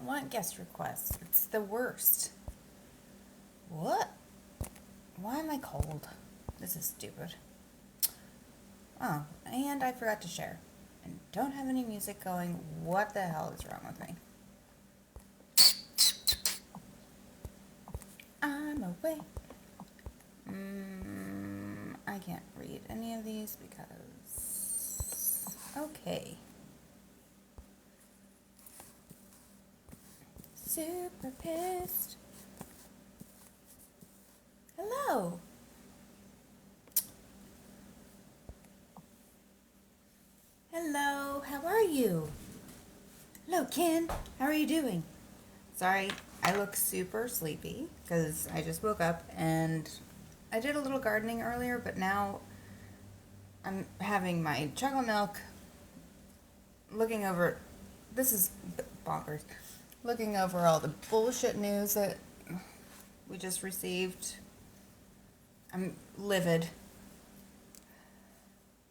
want guest requests. It's the worst. What? Why am I cold? This is stupid. Oh, and I forgot to share. And don't have any music going. What the hell is wrong with me? I'm awake. I can't read any of these because... Okay. Super pissed. Hello. Hello, how are you? Hello, Ken. How are you doing? Sorry, I look super sleepy because I just woke up and I did a little gardening earlier, but now I'm having my chocolate milk, looking over, this is bonkers, looking over all the bullshit news that we just received. I'm livid.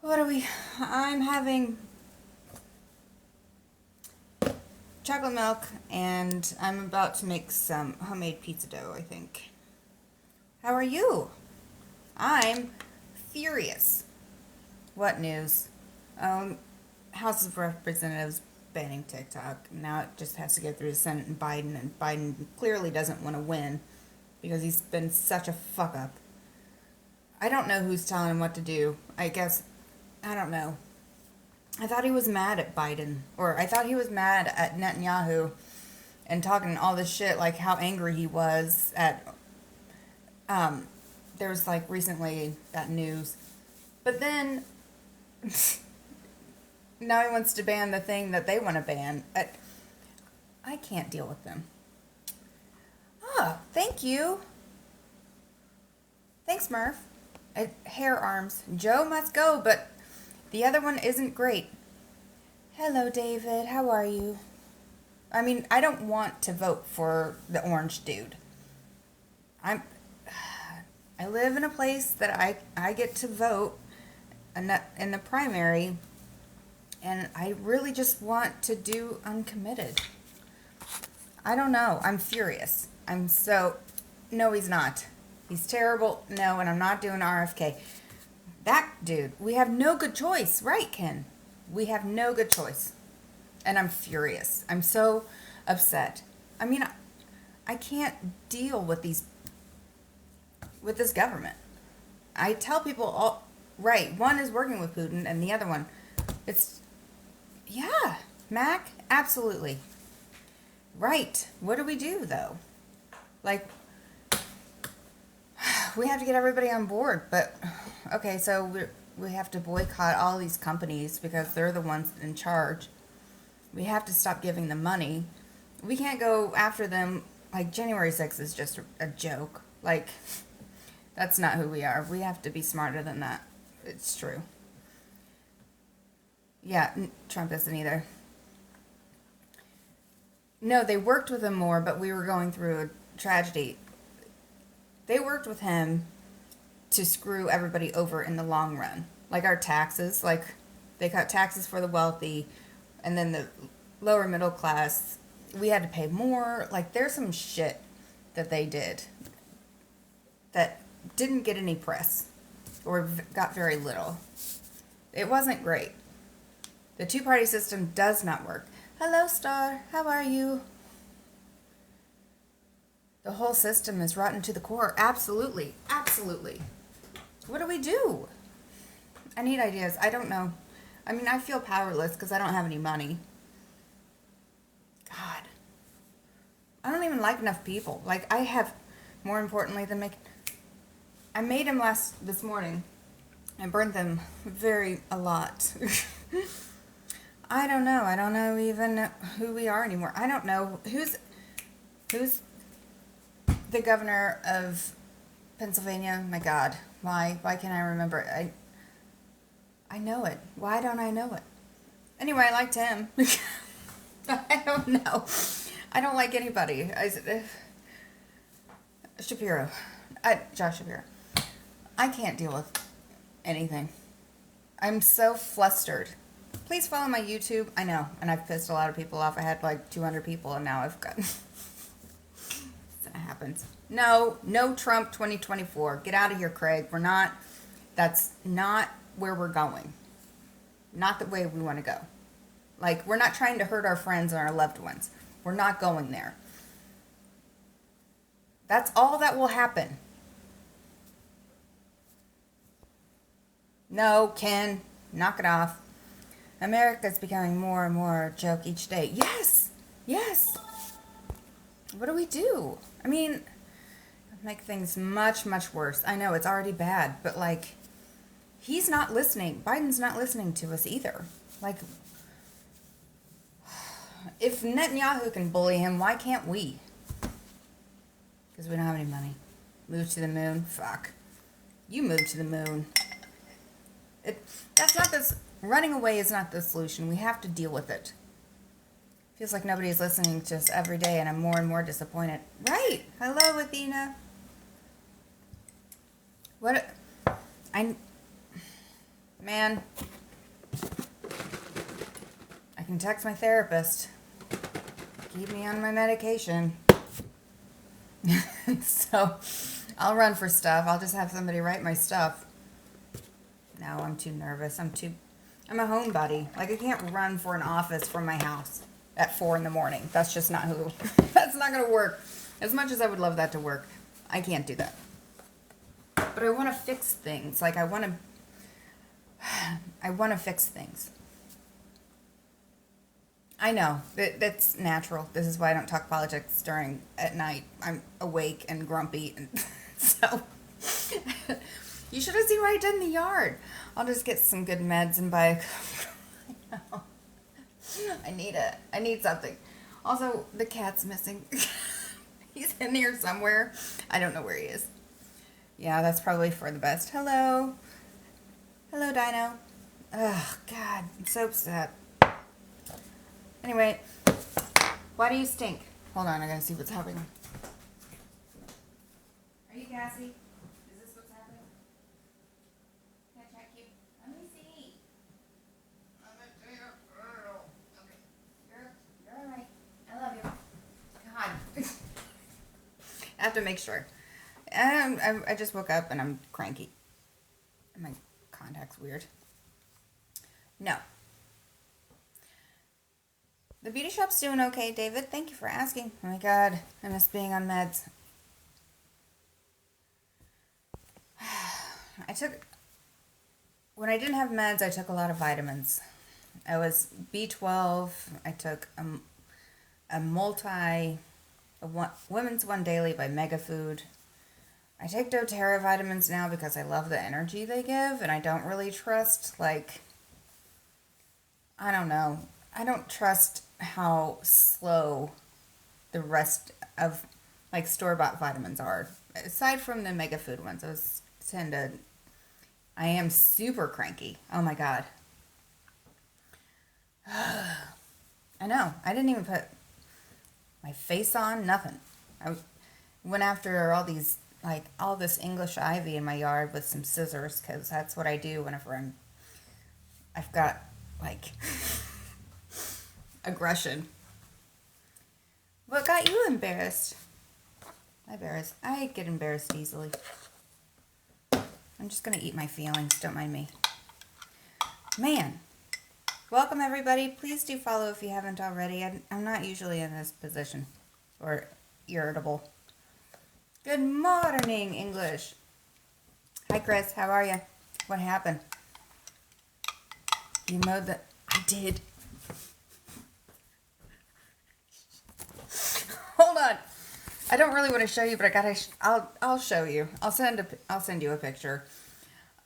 I'm having chocolate milk and I'm about to make some homemade pizza dough, I think. How are you? I'm furious. What news? House of Representatives banning TikTok. Now it just has to go through the Senate and Biden clearly doesn't want to win because he's been such a fuck up. I don't know who's telling him what to do. I don't know. I thought he was mad at Biden, or I thought he was mad at Netanyahu and talking all this shit, like how angry he was at, there was like recently that news. But then, now he wants to ban the thing that they want to ban. I can't deal with them. Oh, thank you. Thanks, Murph. Hair arms. Joe must go, but the other one isn't great. Hello, David. How are you? I mean, I don't want to vote for the orange dude. I live in a place that I get to vote in the primary, and I really just want to do uncommitted. I don't know. I'm furious. No, he's not. He's terrible. No, and I'm not doing RFK. That dude, we have no good choice, right, Ken? We have no good choice. And I'm furious. I'm so upset. I mean, I can't deal with this government. I tell people right, one is working with Putin and the other one, yeah, Mac, absolutely. Right. What do we do, though? Like, we have to get everybody on board, but okay, so we have to boycott all these companies because they're the ones in charge. We have to stop giving them money. We can't go after them. Like, January 6th is just a joke. Like, that's not who we are. We have to be smarter than that. It's true. Yeah, Trump isn't either. No, they worked with him more, but we were going through a tragedy. They worked with him to screw everybody over in the long run. Like our taxes, like they cut taxes for the wealthy, and then the lower middle class, we had to pay more. Like there's some shit that they did that didn't get any press or got very little. It wasn't great. The two-party system does not work. Hello, Star. How are you? The whole system is rotten to the core. Absolutely. Absolutely. What do we do? I need ideas. I don't know. I mean, I feel powerless because I don't have any money. God. I don't even like enough people. Like, I have, more importantly than I made them this morning. I burned them a lot. I don't know. I don't know even who we are anymore. I don't know. Who's the governor of Pennsylvania? My God. Why can't I remember it? I know it. Why don't I know it? Anyway, I liked him. I don't know. I don't like anybody. Shapiro. Josh Shapiro. I can't deal with anything. I'm so flustered. Please follow my YouTube. I know, and I've pissed a lot of people off. I had like 200 people, and now I've got. That happens. No, no Trump 2024. Get out of here, Craig. We're not. That's not where we're going. Not the way we want to go. Like, we're not trying to hurt our friends and our loved ones. We're not going there. That's all that will happen. No, Ken, knock it off. America's becoming more and more a joke each day. Yes, yes. What do we do? I mean, make things much, much worse. I know it's already bad, but like, he's not listening. Biden's not listening to us either. Like, if Netanyahu can bully him, why can't we? Because we don't have any money. Move to the moon? Fuck. You move to the moon. That's not this. Running away is not the solution. We have to deal with it. Feels like nobody's listening to us every day, and I'm more and more disappointed. Right. Hello, Athena. What? Man. I can text my therapist. Keep me on my medication. So, I'll run for stuff. I'll just have somebody write my stuff. No, I'm too nervous. I'm a homebody. Like, I can't run for an office from my house at 4 in the morning. That's just not who. That's not going to work. As much as I would love that to work, I can't do that. But I want to fix things. Like, I want to fix things. I know. That's natural. This is why I don't talk politics at night. I'm awake and grumpy. And so, you should have seen what I did in the yard. I'll just get some good meds and buy I need something. Also, the cat's missing. He's in here somewhere. I don't know where he is. Yeah, that's probably for the best. Hello. Hello, Dino. Oh, God. I'm so upset. Anyway, why do you stink? Hold on, I gotta see what's happening. Are you gassy? Is this what's happening? Can I check you? Let me see. Okay. You're alright. I love you. God. I have to make sure. I just woke up and I'm cranky. My contact's weird. No. The beauty shop's doing okay, David. Thank you for asking. Oh my God, I miss being on meds. When I didn't have meds, I took a lot of vitamins. I was B12. I took Women's One Daily by Mega Food. I take doTERRA vitamins now because I love the energy they give, and I don't really trust, I don't know. I don't trust how slow the rest of, store-bought vitamins are. Aside from the Mega Food ones, I am super cranky. Oh my God. I know. I didn't even put my face on, nothing. I went after all this English ivy in my yard with some scissors, because that's what I do whenever I've got, aggression. What got you embarrassed? I get embarrassed easily. I'm just going to eat my feelings. Don't mind me. Man. Welcome, everybody. Please do follow if you haven't already. I'm not usually in this position. Or irritable. Good morning, English. Hi, Chris. How are you? What happened? You mowed the... I did. Hold on. I don't really want to show you, but I'll show you. I'll send you a picture.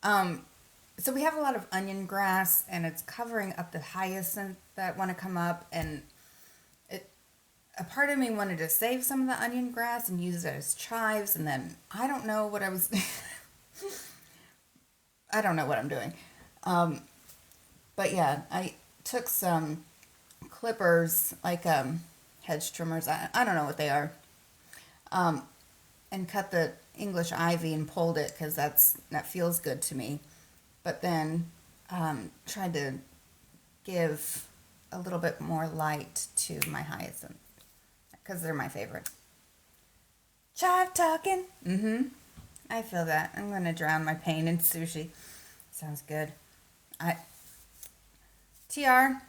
So we have a lot of onion grass, and it's covering up the hyacinth that want to come up, and a part of me wanted to save some of the onion grass and use it as chives, and then I don't know what I was I don't know what I'm doing. But yeah, I took some clippers, hedge trimmers, I don't know what they are, and cut the English ivy and pulled it because that feels good to me. But then tried to give a little bit more light to my hyacinth because they're my favorite. Chive talking. I feel that. I'm going to drown my pain in sushi. Sounds good. TR,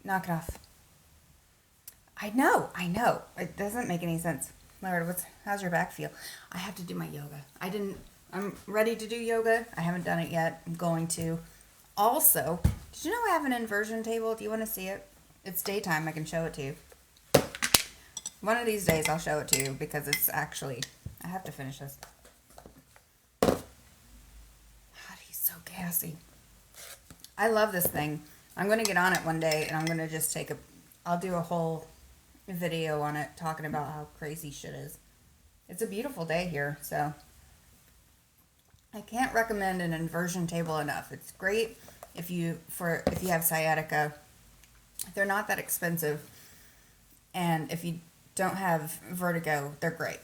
knock it off. I know. It doesn't make any sense. Lord, how's your back feel? I have to do my yoga. I'm ready to do yoga. I haven't done it yet. I'm going to. Also, did you know I have an inversion table? Do you want to see it? It's daytime. I can show it to you. One of these days I'll show it to you because it's actually, I have to finish this. God, he's so gassy. I love this thing. I'm going to get on it one day and I'm going to just I'll do a whole video on it talking about how crazy shit is. It's a beautiful day here, so I can't recommend an inversion table enough. It's great if you have sciatica. They're not that expensive, and if you don't have vertigo, they're great.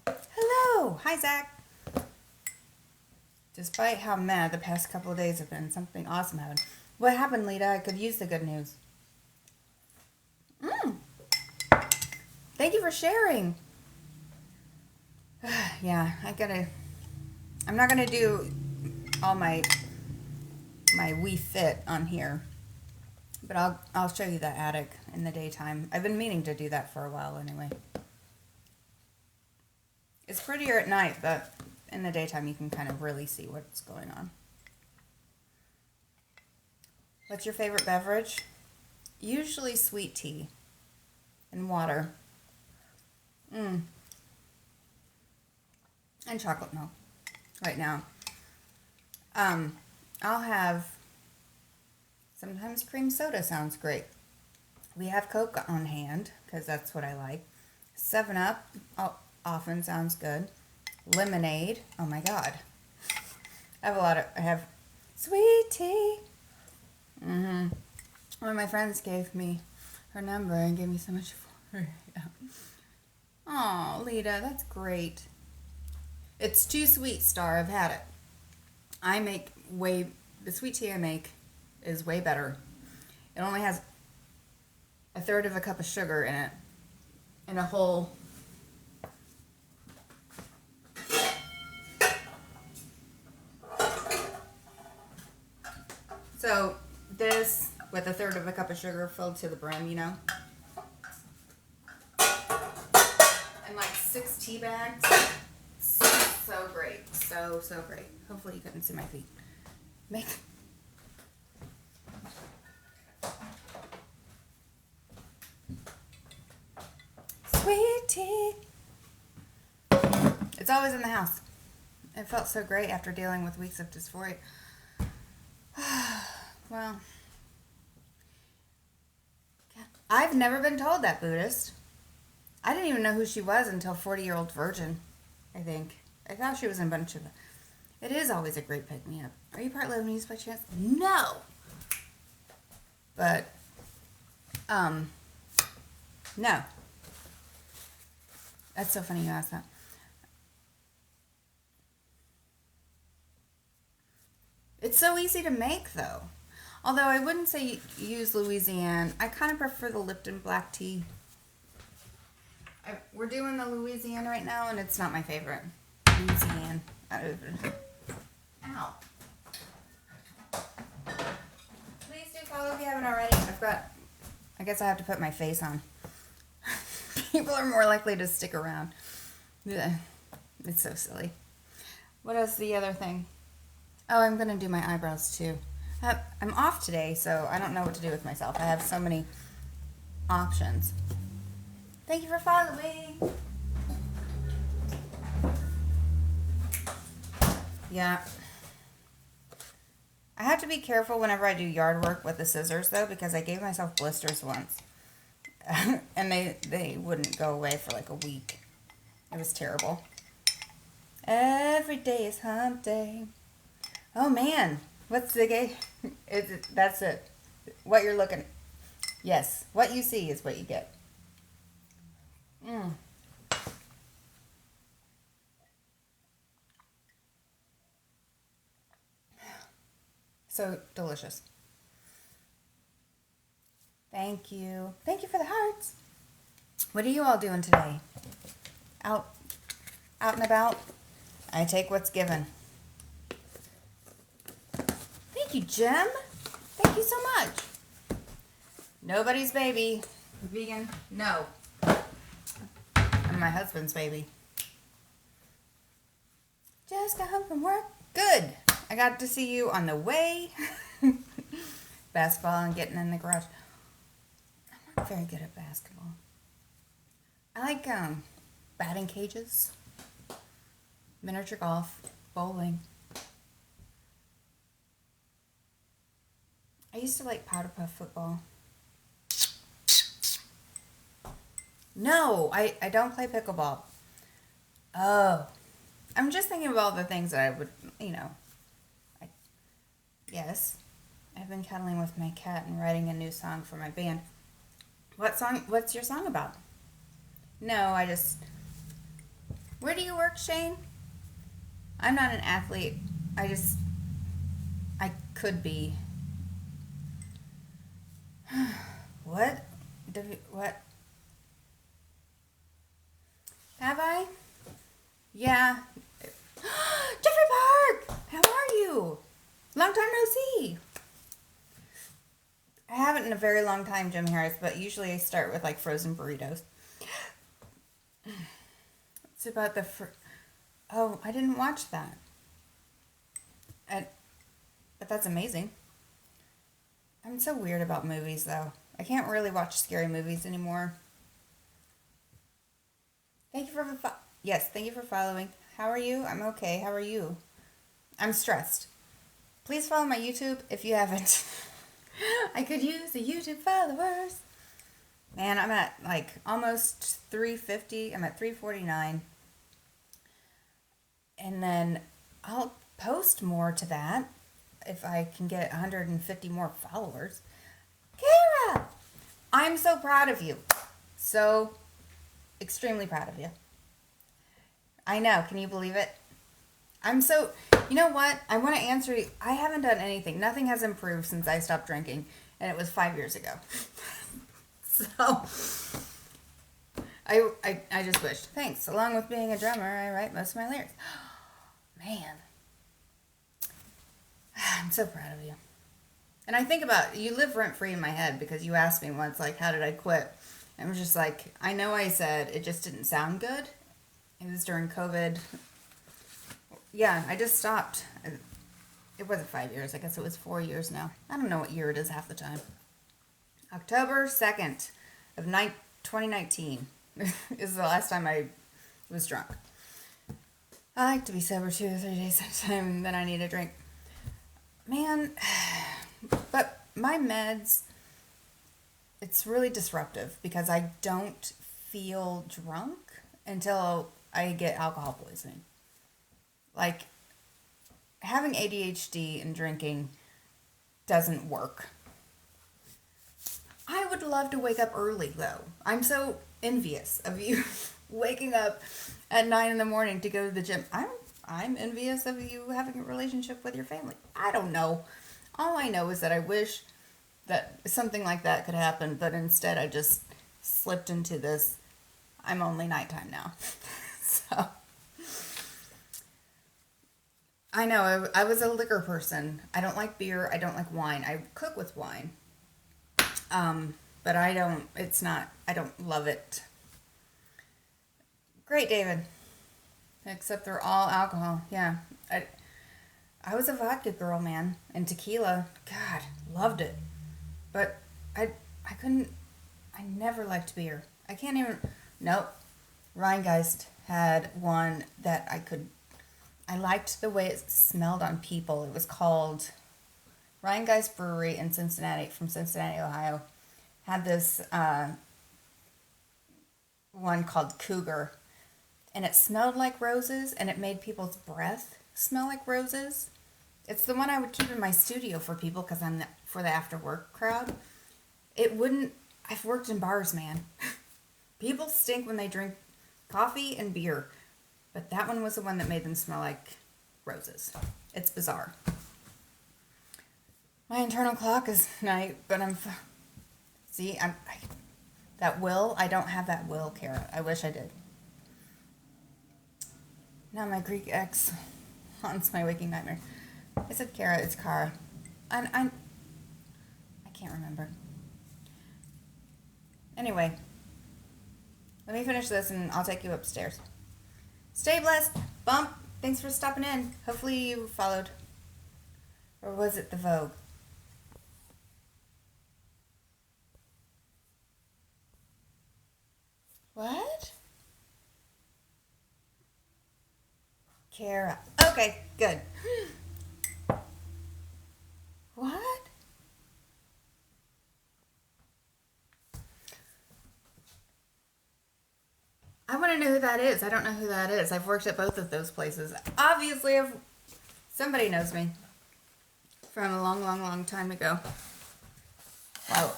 Hello, hi Zach. Despite how mad the past couple of days have been, something awesome happened. What happened, Lita? I could use the good news. Thank you for sharing. Yeah, I'm not gonna do all my Wii Fit on here, but I'll show you the attic in the daytime. I've been meaning to do that for a while anyway. It's prettier at night, but in the daytime you can kind of really see what's going on. What's your favorite beverage? Usually sweet tea and water. And chocolate milk right now. I'll have, sometimes cream soda sounds great. We have Coke on hand because that's what I like. 7-Up often sounds good. Lemonade, oh my God. I have sweet tea. One of my friends gave me her number and gave me so much for her. Oh, Lita, that's great. It's too sweet, Star. I've had it. The sweet tea I make is way better. It only has 1/3 of a cup of sugar in it and a whole so this with 1/3 of a cup of sugar filled to the brim, you know, and like 6 tea bags. So great. So great. Hopefully you couldn't see my feet. Sweet tea. It's always in the house. It felt so great after dealing with weeks of dysphoria. Well, I've never been told that, Buddhist. I didn't even know who she was until 40-Year-Old Virgin, I think. I thought she was in a bunch of... It is always a great pick-me-up. Are you part Lebanese by chance? No! But, no. That's so funny you asked that. It's so easy to make, though. Although I wouldn't say use Louisiana. I kind of prefer the Lipton black tea. We're doing the Louisiana right now, and it's not my favorite. Louisiana. Ow. Please do follow if you haven't already. I guess I have to put my face on. People are more likely to stick around. Yeah. It's so silly. What is the other thing? Oh, I'm going to do my eyebrows too. I'm off today, so I don't know what to do with myself. I have so many options. Thank you for following. Yeah. I have to be careful whenever I do yard work with the scissors, though, because I gave myself blisters once. And they wouldn't go away for like a week. It was terrible. Every day is hump day. Oh, man. What's the game? That's it. What you're looking... Yes. What you see is what you get. So delicious. Thank you. Thank you for the hearts. What are you all doing today? Out, out and about? I take what's given. Thank you, Jim. Thank you so much. Nobody's baby. Vegan? No. I'm my husband's baby. Just got home from work. Good. I got to see you on the way. Basketball and getting in the garage. I'm not very good at basketball. I like batting cages, miniature golf, bowling. I used to like powder puff football. No, I don't play pickleball. Oh. I'm just thinking of all the things that I would, yes. I've been cuddling with my cat and writing a new song for my band. What's your song about? No, where do you work, Shane? I'm not an athlete. I could be. What? What? Have I? Yeah. Jeffrey Park! How are you? Long time no see. I haven't in a very long time, Jim Harris, but usually I start with like frozen burritos. It's about oh, I didn't watch that. But that's amazing. I'm so weird about movies, though. I can't really watch scary movies anymore. Thank you for yes, thank you for following. How are you? I'm okay. How are you? I'm stressed. Please follow my YouTube if you haven't. I could use the YouTube followers. Man, I'm at like almost 350. I'm at 349. And then I'll post more to that if I can get 150 more followers. Kara! I'm so proud of you. So extremely proud of you. I know. Can you believe it? You know what? I want to answer you. I haven't done anything. Nothing has improved since I stopped drinking. And it was 5 years ago. So, I just wished. Thanks. Along with being a drummer, I write most of my lyrics. Man. I'm so proud of you. And I think about, you live rent-free in my head because you asked me once, like, how did I quit? And I was just like, I know I said it just didn't sound good. It was during COVID. Yeah, I just stopped. It wasn't 5 years. I guess it was 4 years now. I don't know what year it is half the time. October 2nd of 2019 is the last time I was drunk. I like to be sober 2 or 3 days at a time, and then I need a drink. Man, but my meds, it's really disruptive because I don't feel drunk until I get alcohol poisoning. Like, having ADHD and drinking doesn't work. I would love to wake up early, though. I'm so envious of you waking up at 9 in the morning to go to the gym. I'm envious of you having a relationship with your family. I don't know. All I know is that I wish that something like that could happen, but instead I just slipped into this, I'm only nighttime now. So, I know, I was a liquor person. I don't like beer. I don't like wine. I cook with wine. But I don't love it. Great, David. Except they're all alcohol. Yeah. I was a vodka girl, man. And tequila, God, loved it. But I never liked beer. I can't even, nope. Rheingeist had one that I liked the way it smelled on people. It was called Rheingeist Brewery in Cincinnati, from Cincinnati, Ohio. Had this one called Cougar. And it smelled like roses, and it made people's breath smell like roses. It's the one I would keep in my studio for people because I'm for the after work crowd. I've worked in bars, man. People stink when they drink coffee and beer. But that one was the one that made them smell like roses. It's bizarre. My internal clock is night, but See, that will, I don't have that will, Kara. I wish I did. Now my Greek ex haunts my waking nightmare. I said Kara, it's Kara. I can't remember. Anyway, let me finish this and I'll take you upstairs. Stay blessed. Bump, thanks for stopping in. Hopefully you followed. Or was it the Vogue? What? Kara. Okay, good. What? I want to know who that is. I don't know who that is. I've worked at both of those places. Obviously, somebody knows me from a long, long, long time ago. Wow.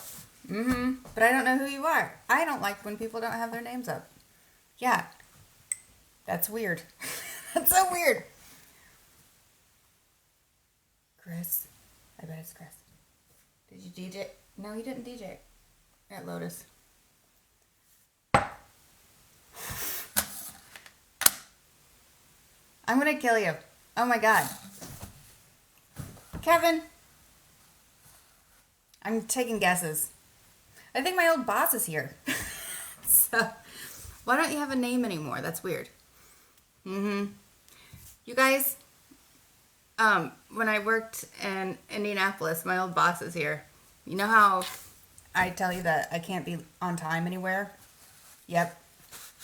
But I don't know who you are. I don't like when people don't have their names up. Yeah. That's weird. That's so weird. Chris. I bet it's Chris. Did you DJ? No, you didn't DJ at Lotus. I'm gonna kill you. Oh my god. Kevin. I'm taking guesses. I think my old boss is here. So, why don't you have a name anymore? That's weird. You guys, when I worked in Indianapolis, my old boss is here. You know how I tell you that I can't be on time anywhere? Yep.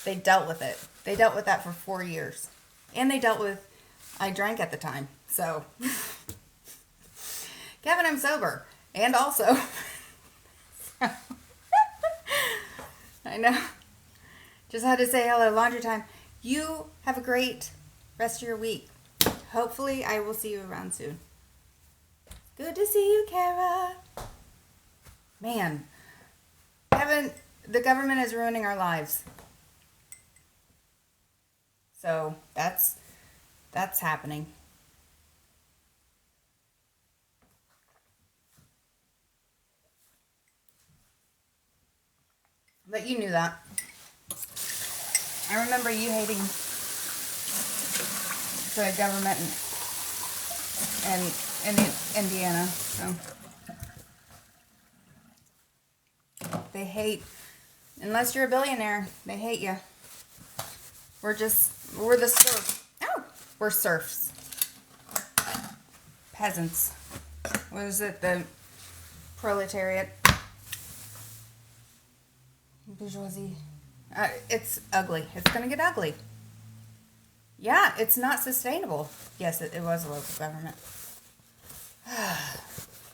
They dealt with it. They dealt with that for 4 years. And they dealt with, I drank at the time. So, Kevin, I'm sober. And also, I know. Just had to say hello, laundry time. You have a great rest of your week. Hopefully, I will see you around soon. Good to see you, Kara. Man, Kevin, the government is ruining our lives. So, that's happening. But you knew that. I remember you hating the government in Indiana. So they hate, unless you're a billionaire, they hate you. We're the serfs. Oh, we're serfs. Peasants. What is it? The proletariat. Bourgeoisie. It's ugly. It's going to get ugly. Yeah, it's not sustainable. Yes, it was a local government.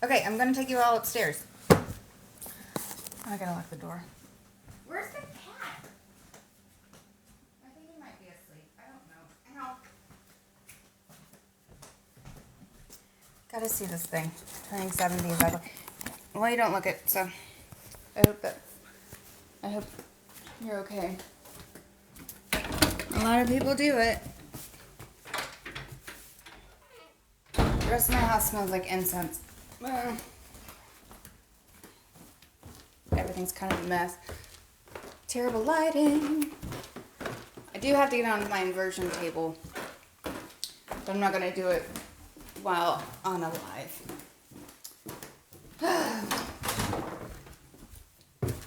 Okay, I'm going to take you all upstairs. I got to lock the door. Where's the cat? I think he might be asleep. I don't know. Ow. Gotta see this thing. Turning 70 is ugly. Well, you don't look it, so I hope you're okay. A lot of people do it. The rest of my house smells like incense. Everything's kind of a mess. Terrible lighting. I do have to get onto my inversion table, but I'm not going to do it while on a live.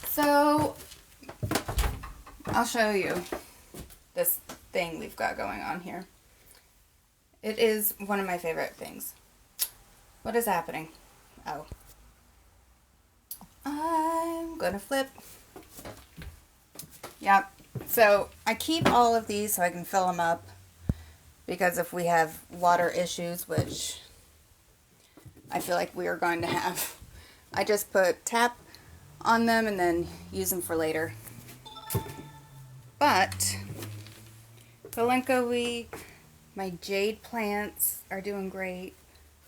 So, I'll show you this thing we've got going on here. It is one of my favorite things. What is happening? Oh. I'm gonna flip. Yep. So, I keep all of these so I can fill them up. Because if we have water issues, which I feel like we are going to have, I just put tap on them and then use them for later. But Kalenka, my jade plants are doing great.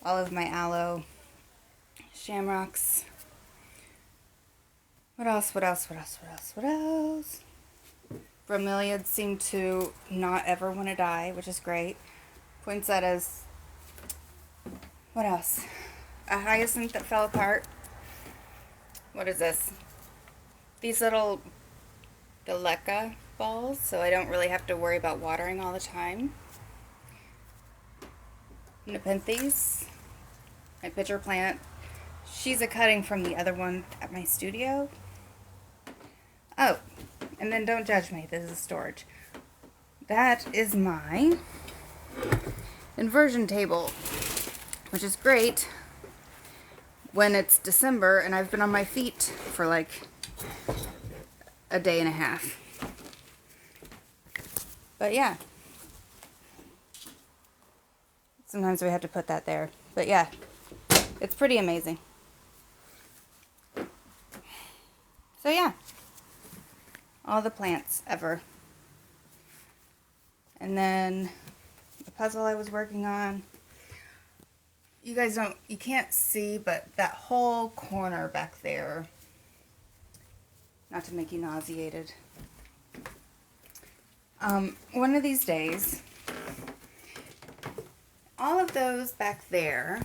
All of my aloe, shamrocks. What else? Bromeliads seem to not ever want to die, which is great. Poinsettias. What else? A hyacinth that fell apart. What is this? these little Delica balls, so I don't really have to worry about watering all the time. Nepenthes, my pitcher plant. She's a cutting from the other one at my studio. Oh, and then don't judge me, this is storage. That is my inversion table, which is great when it's December and I've been on my feet for like a day and a half. But yeah. Sometimes we have to put that there. But yeah, it's pretty amazing. So yeah, all the plants ever. And then the puzzle I was working on. You guys you can't see, but that whole corner back there, not to make you nauseated. One of these days, all of those back there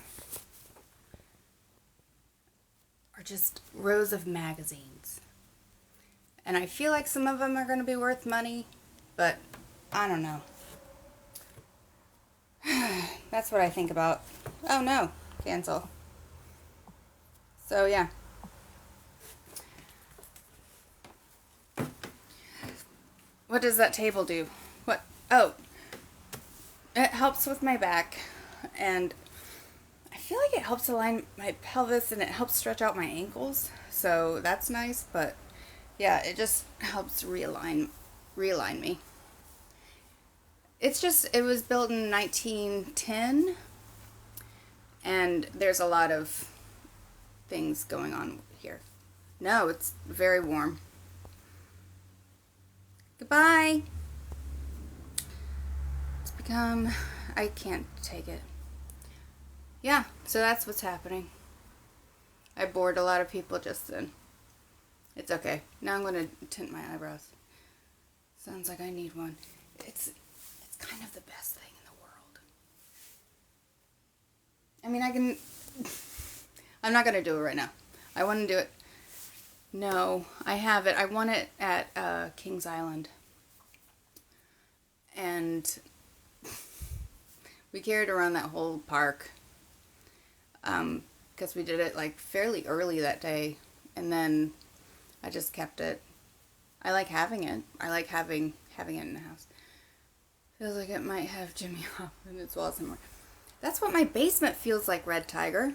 are just rows of magazines. And I feel like some of them are going to be worth money, but I don't know. That's what I think about. Oh no, cancel. So yeah. What does that table do? What? Oh, it helps with my back, and I feel like it helps align my pelvis, and it helps stretch out my ankles. So that's nice, but yeah, it just helps realign me. It's just, it was built in 1910, and there's a lot of things going on here. No, it's very warm. Goodbye. It's become, I can't take it. Yeah, so that's what's happening. I bored a lot of people just then. It's okay. Now I'm going to tint my eyebrows. Sounds like I need one. It's kind of the best thing in the world. I mean, I'm not going to do it right now. I want to do it. No, I have it. I want it at Kings Island. And we carried around that whole park. Because we did it like fairly early that day. And then I just kept it. I like having it. I like having it in the house. Feels like it might have Jimmy Hop in its wall somewhere. That's what my basement feels like, Red Tiger.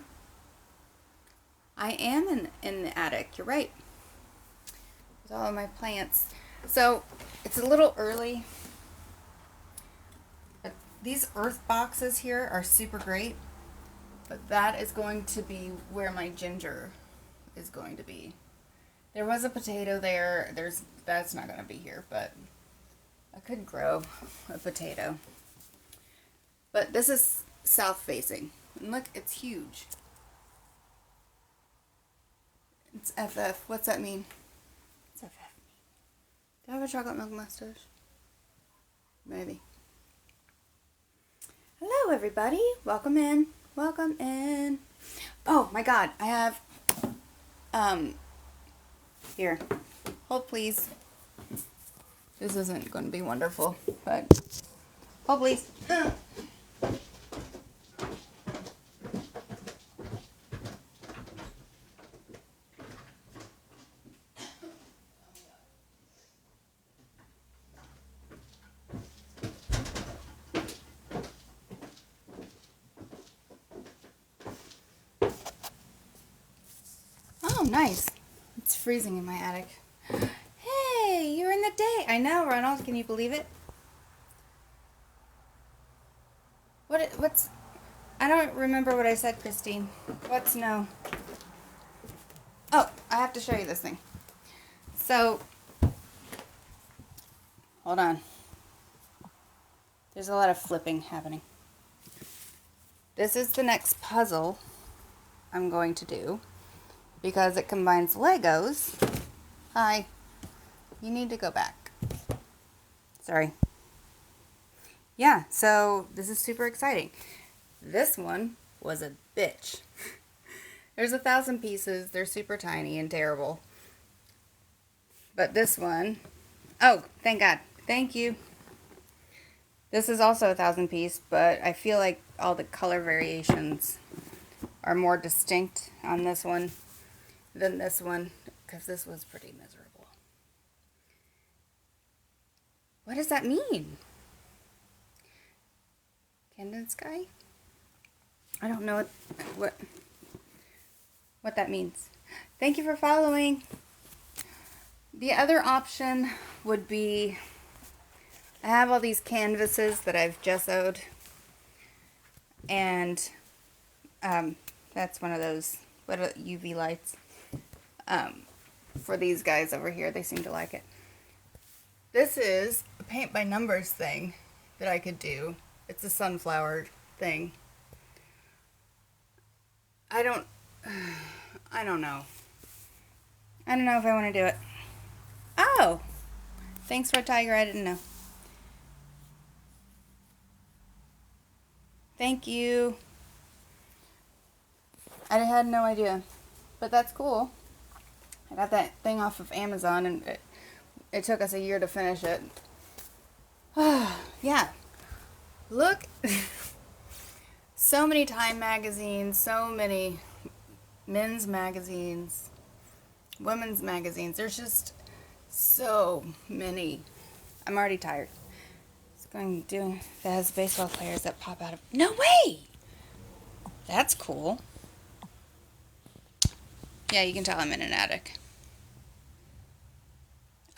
I am in the attic. You're right. With all of my plants. So, it's a little early. But these earth boxes here are super great. But that is going to be where my ginger is going to be. There was a potato there. That's not going to be here, but I could grow a potato. But this is south facing. And look, it's huge. It's FF. What's that mean? What's FF mean? Do I have a chocolate milk mustache? Maybe. Hello, everybody. Welcome in. Welcome in. Oh, my God. I have, here. Hold, please. This isn't going to be wonderful, but hold, please. Oh, nice. It's freezing in my attic. Hey, you're in the day. I know, Ronald. Can you believe it? What's... I don't remember what I said, Christine. What's no? Oh, I have to show you this thing. So, hold on. There's a lot of flipping happening. This is the next puzzle I'm going to do because it combines Legos. Hi. You need to go back. Sorry. Yeah, so this is super exciting. This one was a bitch. There's 1,000 pieces. They're super tiny and terrible. But this one, oh, thank God. Thank you. This is also 1,000 piece, but I feel like all the color variations are more distinct on this one than this one, because this was pretty miserable. What does that mean? Camden Sky? I don't know what that means. Thank you for following. The other option would be, I have all these canvases that I've gessoed, and that's one of those UV lights for these guys over here. They seem to like it. This is a paint by numbers thing that I could do. It's a sunflower thing. I don't know. I don't know if I want to do it. Oh! Thanks, Red Tiger. I didn't know. Thank you. I had no idea. But that's cool. I got that thing off of Amazon, and it took us a year to finish it. Yeah. Look. So many Time magazines, so many men's magazines, women's magazines. There's just so many. I'm already tired. It's going to do that has baseball players that pop out of. No way! That's cool. Yeah, you can tell I'm in an attic.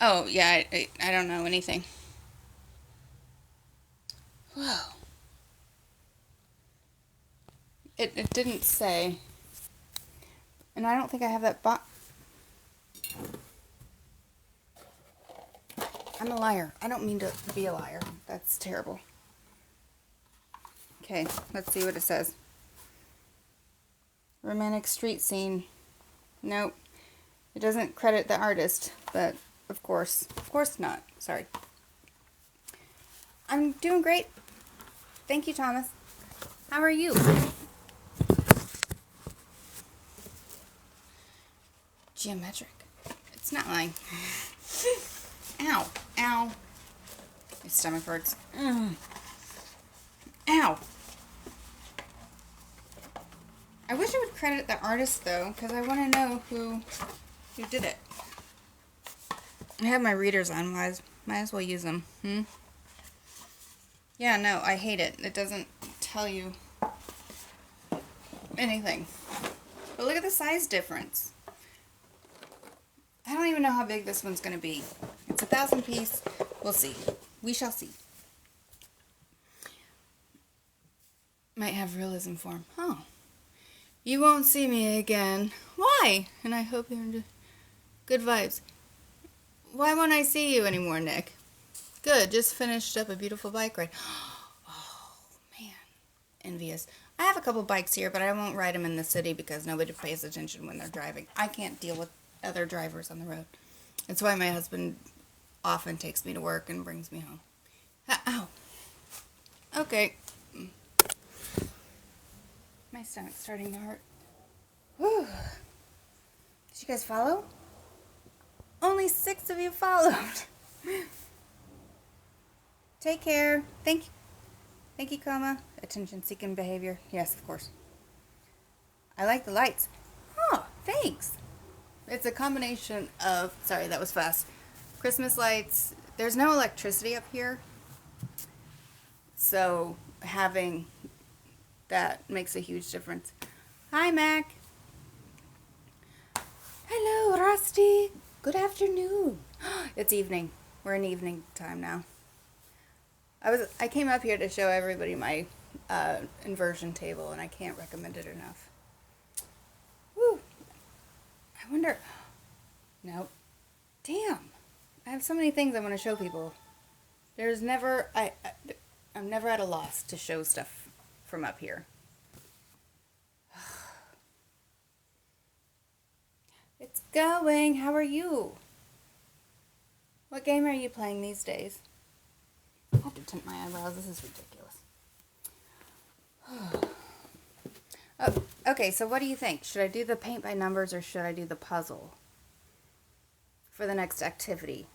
Oh, yeah, I don't know anything. Whoa. It didn't say. And I don't think I have that box. I'm a liar. I don't mean to be a liar. That's terrible. Okay, let's see what it says. Romantic street scene. Nope. It doesn't credit the artist, but of course not. Sorry. I'm doing great. Thank you, Thomas. How are you? Geometric. It's not lying. Ow. Ow. My stomach hurts. Ow. I wish I would credit the artist, though, because I want to know who did it. I have my readers on. Might as well use them. Yeah, no, I hate it. It doesn't tell you anything. But look at the size difference. I don't even know how big this one's going to be. It's 1,000 piece. We'll see. We shall see. Might have realism form. Oh. You won't see me again. Why? And I hope you're in good vibes. Why won't I see you anymore, Nick? Good. Just finished up a beautiful bike ride. Oh, man. Envious. I have a couple bikes here, but I won't ride them in the city because nobody pays attention when they're driving. I can't deal with other drivers on the road. That's why my husband often takes me to work and brings me home. Ow. Okay. My stomach's starting to hurt. Whew. Did you guys follow? Only 6 of you followed. Take care. Thank you, Coma. Attention-seeking behavior. Yes, of course. I like the lights. Oh, thanks. It's a combination of, sorry, that was fast. Christmas lights. There's no electricity up here. So having that makes a huge difference. Hi, Mac. Hello, Rusty. Good afternoon. It's evening. We're in evening time now. I came up here to show everybody my inversion table, and I can't recommend it enough. Woo. I wonder. Nope. Damn. I have so many things I want to show people. There's never. I'm never at a loss to show stuff from up here. It's going. How are you? What game are you playing these days? I have to tint my eyebrows. This is ridiculous. Oh, okay, so what do you think? Should I do the paint by numbers or should I do the puzzle? for the next activity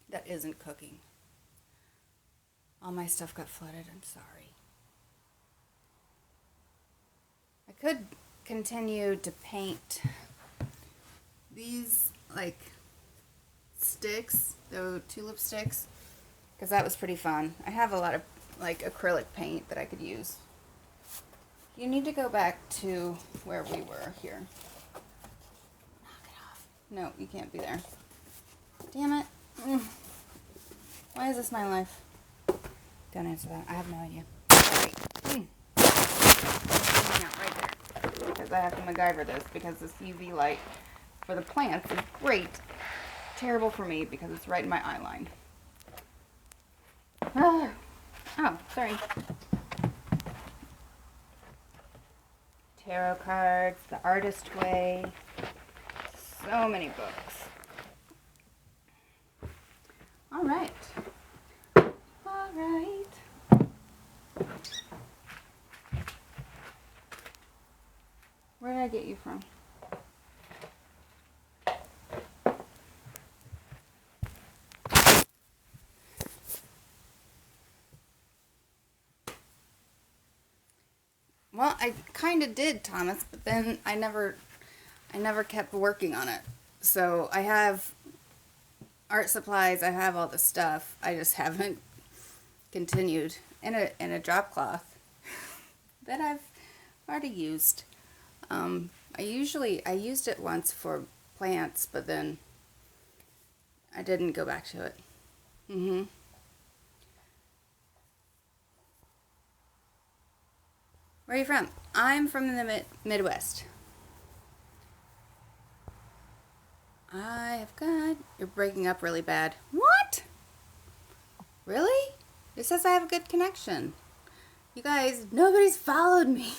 that isn't cooking. All my stuff got flooded. I'm sorry. I could continue to paint these like sticks, the tulip sticks, because that was pretty fun. I have a lot of like acrylic paint that I could use. You need to go back to where we were here. Knock it off. No, you can't be there. Damn it. Why is this my life? Don't answer that. I have no idea. Sorry. Right there. Because I have to MacGyver this because this UV light for the plants is great. Terrible for me because it's right in my eye line. Oh, sorry. Tarot cards, The Artist Way. So many books. All right. All right. Where did I get you from? Well, I kind of did, Thomas, but then I never kept working on it. So I have art supplies, I have all the stuff. I just haven't continued in a drop cloth that I've already used. I used it once for plants, but then I didn't go back to it. Where are you from? I'm from the Midwest. You're breaking up really bad. What? Really? It says I have a good connection. You guys, nobody's followed me.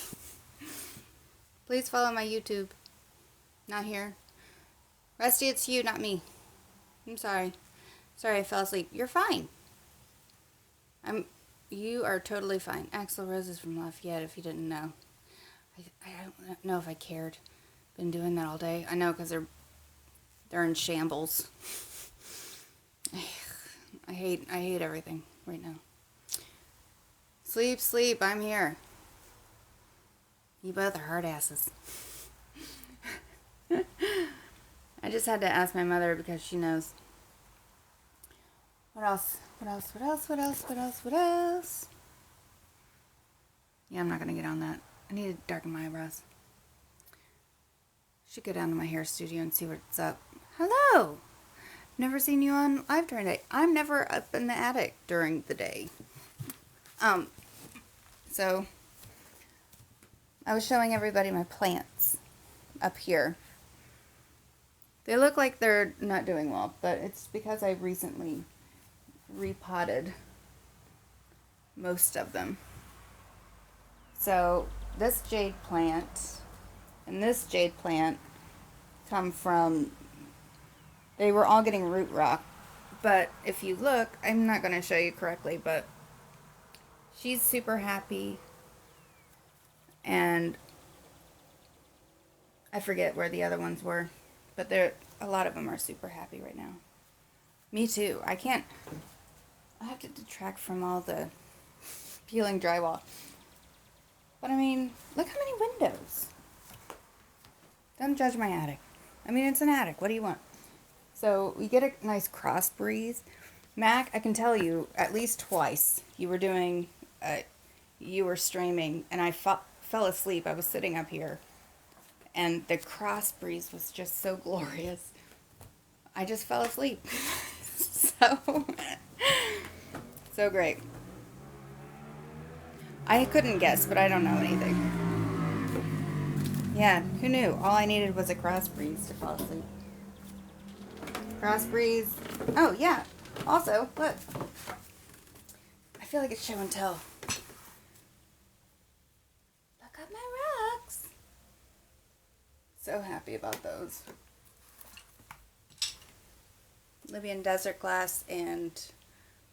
Please follow my YouTube. Not here. Rusty, it's you, not me. I'm sorry. Sorry I fell asleep. You're fine. You are totally fine. Axl Rose is from Lafayette, if you didn't know. I don't know if I cared. Been doing that all day. I know, because they're in shambles. I hate everything right now. Sleep, I'm here. You both are hard asses. I just had to ask my mother because she knows. What else? Yeah, I'm not going to get on that. I need to darken my eyebrows. Should go down to my hair studio and see what's up. Hello! Never seen you on live during the day. I'm never up in the attic during the day. So I was showing everybody my plants up here. They look like they're not doing well, but it's because I recently repotted most of them. So this jade plant and this jade plant come from, they were all getting root rot. But if you look, I'm not going to show you correctly, but she's super happy. And I forget where the other ones were, but a lot of them are super happy right now. Me too. I have to detract from all the peeling drywall. But I mean, look how many windows. Don't judge my attic. I mean, it's an attic. What do you want? So we get a nice cross breeze. Mac, I can tell you, at least twice, you were streaming, and I fell asleep. I was sitting up here, and the cross breeze was just so glorious. I just fell asleep. So great. I couldn't guess, but I don't know anything. Yeah, who knew? All I needed was a cross breeze to fall asleep. Cross breeze. Oh, yeah. Also, look. I feel like it's show and tell. Look at my rocks. So happy about those. Libyan desert glass and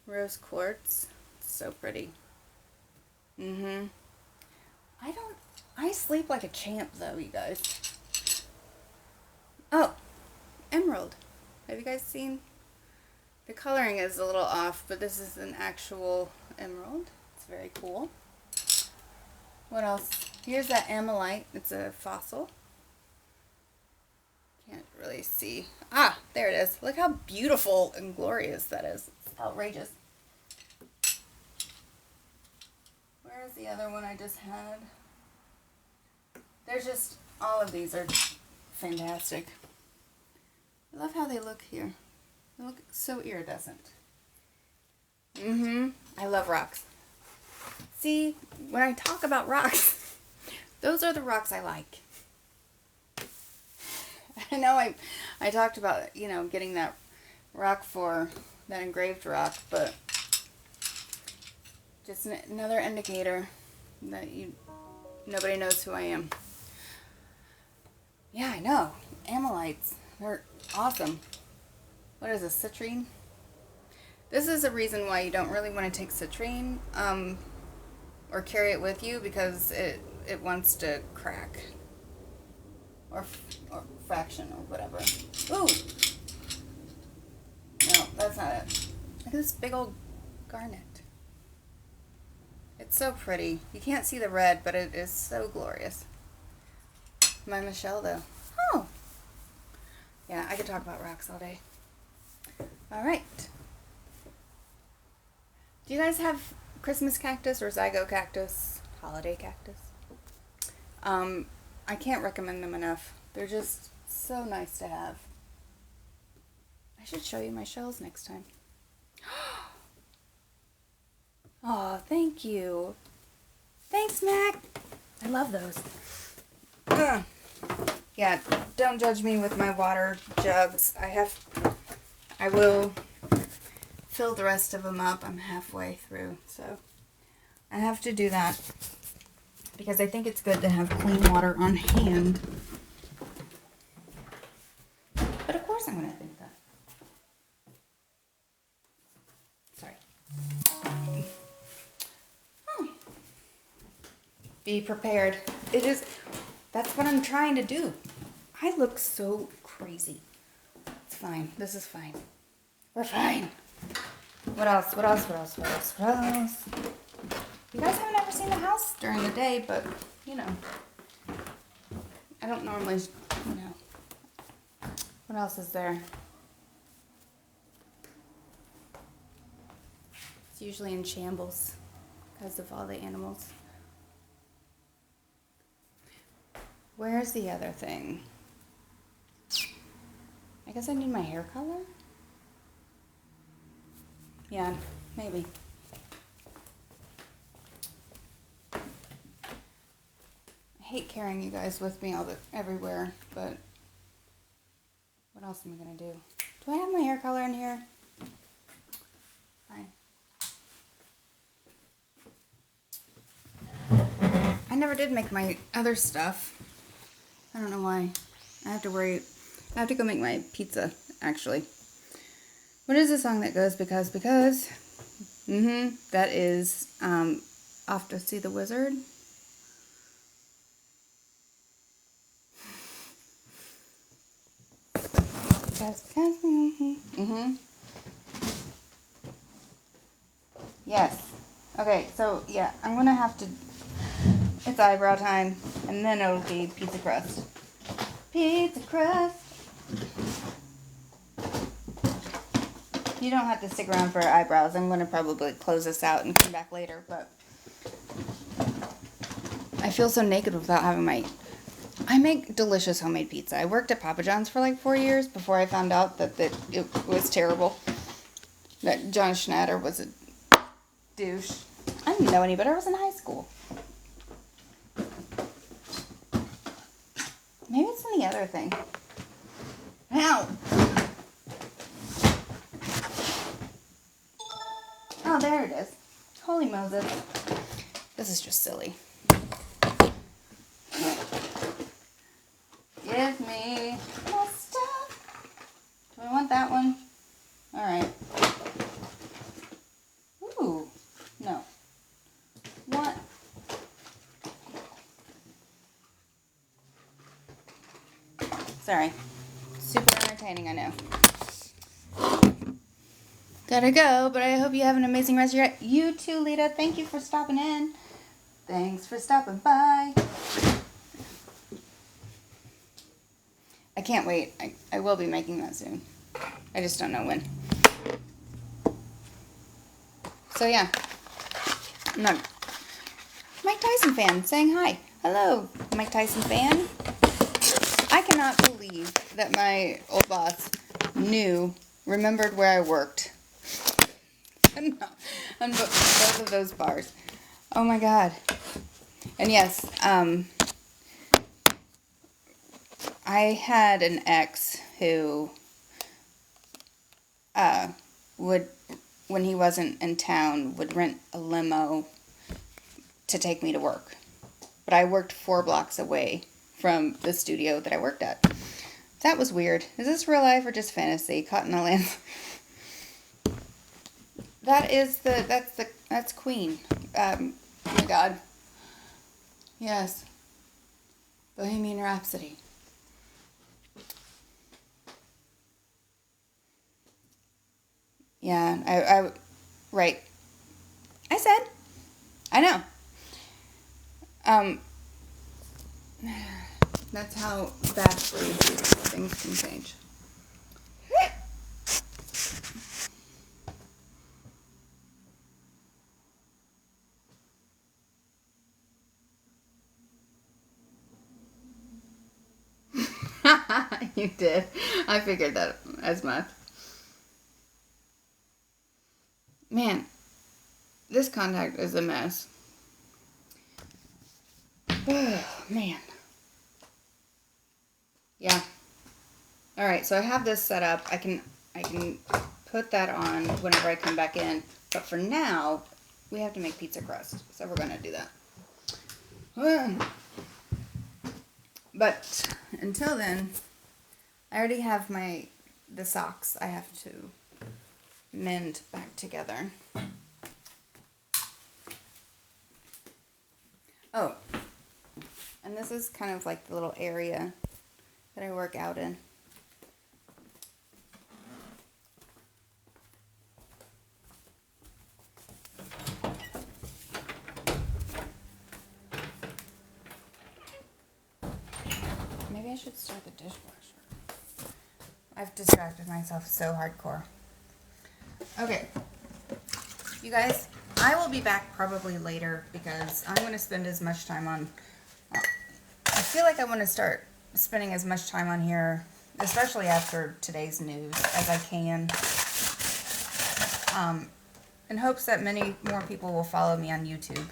rose quartz. It's so pretty. I sleep like a champ though, you guys. Oh, emerald. Have you guys seen? The coloring is a little off, but this is an actual emerald. It's very cool. What else? Here's that ammonite. It's a fossil. Can't really see. Ah, there it is. Look how beautiful and glorious that is. It's outrageous. Where's the other one I just had? There's just, all of these are fantastic. I love how they look here. They look so iridescent. I love rocks. See, when I talk about rocks, those are the rocks I like. I know I talked about, you know, getting that rock for that engraved rock, but just another indicator that nobody knows who I am. Yeah, I know. Ammonites. They're awesome. What is this, citrine? This is a reason why you don't really want to take citrine or carry it with you, because it wants to crack or fraction or whatever. Ooh! No, that's not it. Look at this big old garnet. It's so pretty. You can't see the red, but it is so glorious. My Michelle, though. Oh! Yeah, I could talk about rocks all day. All right. Do you guys have Christmas cactus or Zygo cactus? Holiday cactus? I can't recommend them enough. They're just so nice to have. I should show you my shells next time. Oh, thank you. Thanks, Mac. I love those. Yeah, don't judge me with my water jugs. I will fill the rest of them up. I'm halfway through, so I have to do that because I think it's good to have clean water on hand. But of course I'm going to think that. Sorry. Be prepared. That's what I'm trying to do. I look so crazy. It's fine. This is fine. We're fine. What else? What else? What else? What else? What else? You guys haven't ever seen the house during the day, but, you know, I don't normally, you know. What else is there? It's usually in shambles because of all the animals. Where's the other thing? I guess I need my hair color? Yeah, maybe. I hate carrying you guys with me everywhere, but what else am I gonna do? Do I have my hair color in here? Fine. I never did make my other stuff. I don't know why. I have to go make my pizza, actually. What is the song that goes because? That is Off to See the Wizard. Yes. Okay, so yeah, I'm gonna have to. It's eyebrow time, and then it'll be pizza crust. Pizza crust. You don't have to stick around for eyebrows. I'm gonna probably close this out and come back later, but I feel so naked without having my. I make delicious homemade pizza. I worked at Papa John's for like 4 years before I found out that it was terrible. That John Schnatter was a douche. I didn't know any better. I was in high school. Maybe it's in the other thing. Ow! Oh, there it is. Holy Moses. This is just silly. Give me my stuff. Do I want that one? Alright. Ooh. No. What? Sorry. Super entertaining, I know. Gotta go, but I hope you have an amazing rest of your day. You too, Lita. Thank you for stopping in. Thanks for stopping by. I can't wait. I will be making that soon. I just don't know when. So yeah. I'm not... Mike Tyson fan saying hi. Hello, Mike Tyson fan. I cannot believe that my old boss remembered where I worked. On both of those bars. Oh my god. And yes, I had an ex who would, when he wasn't in town, would rent a limo to take me to work. But I worked 4 blocks away from the studio that I worked at. That was weird. Is this real life or just fantasy? Caught in the land. That's Queen. Oh my god. Yes. Bohemian Rhapsody. Yeah, right. I said. I know. That's how vastly things can change. You did. I figured that as much. Man, this contact is a mess. Oh, man. Yeah. All right, so I have this set up. I can put that on whenever I come back in. But for now, we have to make pizza crust. So we're going to do that. But until then, I already have the socks I have to mend back together. Oh, and this is kind of like the little area that I work out in. Maybe I should start the dishwasher. I've distracted myself so hardcore. Okay, you guys, I will be back probably later because I'm going to spend as much time on... I feel like I want to start spending as much time on here, especially after today's news, as I can. In hopes that many more people will follow me on YouTube.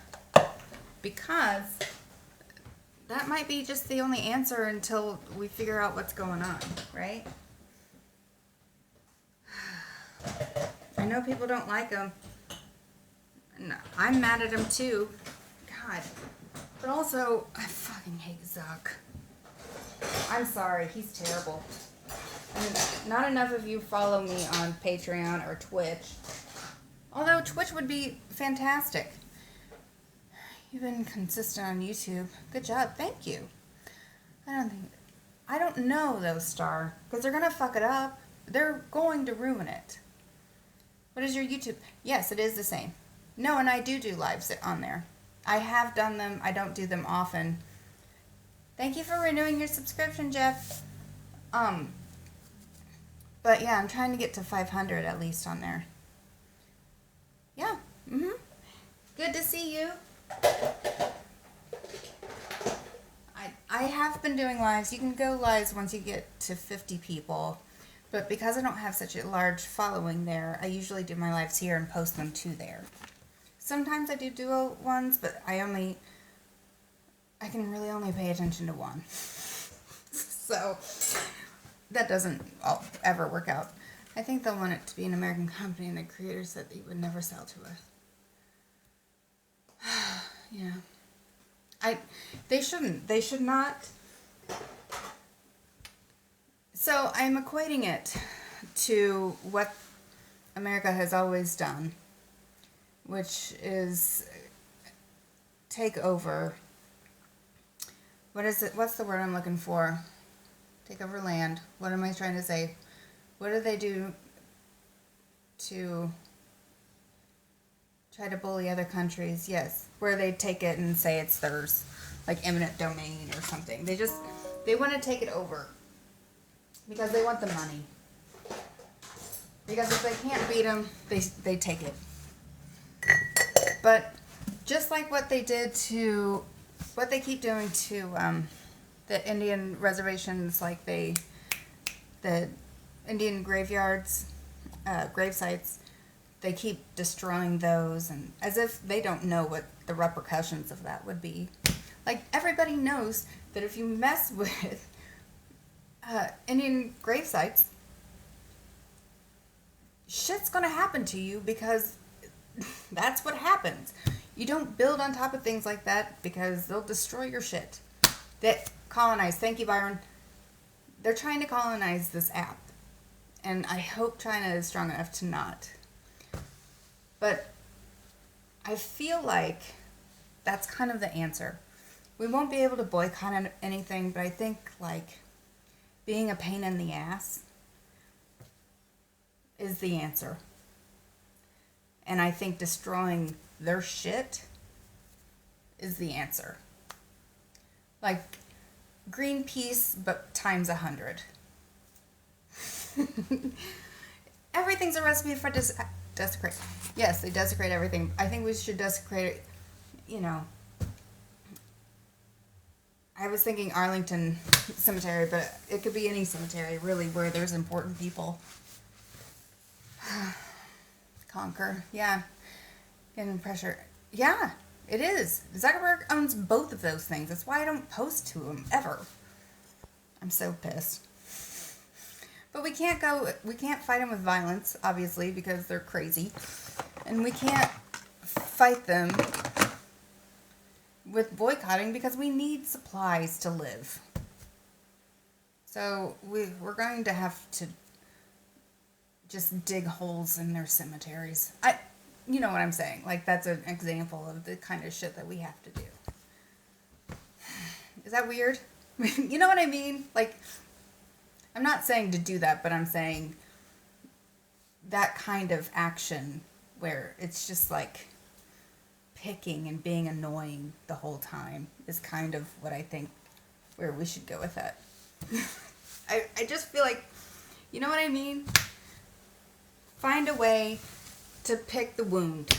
Because that might be just the only answer until we figure out what's going on, right? I know people don't like him. No, I'm mad at him too. God. But also, I fucking hate Zuck. I'm sorry, he's terrible. And not enough of you follow me on Patreon or Twitch. Although Twitch would be fantastic. You've been consistent on YouTube. Good job, thank you. I don't know though, Star, because they're gonna fuck it up. They're going to ruin it. What is your YouTube? Yes, it is the same. No, and I do lives on there. I have done them. I don't do them often. Thank you for renewing your subscription, Jeff. But yeah, I'm trying to get to 500 at least on there. Yeah. Good to see you. I have been doing lives. You can go lives once you get to 50 people. But because I don't have such a large following there, I usually do my lives here and post them to there. Sometimes I do duo ones, but I can really only pay attention to one. So that doesn't ever work out. I think they'll want it to be an American company, and the creator said they would never sell to us. Yeah. They shouldn't. They should not. So I'm equating it to what America has always done, which is take over. What is it? What's the word I'm looking for? Take over land. What am I trying to say? What do they do to try to bully other countries, yes, where they take it and say it's theirs, like eminent domain or something. They want to take it over because they want the money. Because if they can't beat them, they take it. But just like what they keep doing to the Indian reservations, like the Indian graveyards, grave sites, they keep destroying those, and as if they don't know what the repercussions of that would be. Like, everybody knows that if you mess with Indian grave sites, shit's gonna happen to you, because that's what happens. You don't build on top of things like that because they'll destroy your shit. That colonize, thank you, Byron. They're trying to colonize this app, and I hope China is strong enough to not. But I feel like that's kind of the answer. We won't be able to boycott anything, but I think, like, being a pain in the ass is the answer. And I think destroying their shit is the answer. Like, Greenpeace, but times 100. Everything's a recipe for desecrate. Yes, they desecrate everything. I think we should desecrate it, I was thinking Arlington Cemetery, but it could be any cemetery, really, where there's important people. Conquer, yeah. Getting pressure. Yeah, it is. Zuckerberg owns both of those things. That's why I don't post to him, ever. I'm so pissed. But we can't fight them with violence, obviously, because they're crazy. And we can't fight them with boycotting because we need supplies to live. So we're going to have to just dig holes in their cemeteries. You know what I'm saying? Like, that's an example of the kind of shit that we have to do. Is that weird? You know what I mean? Like, I'm not saying to do that, but I'm saying that kind of action where it's just like picking and being annoying the whole time is kind of what I think where we should go with that. I just feel like, you know what I mean? Find a way to pick the wound.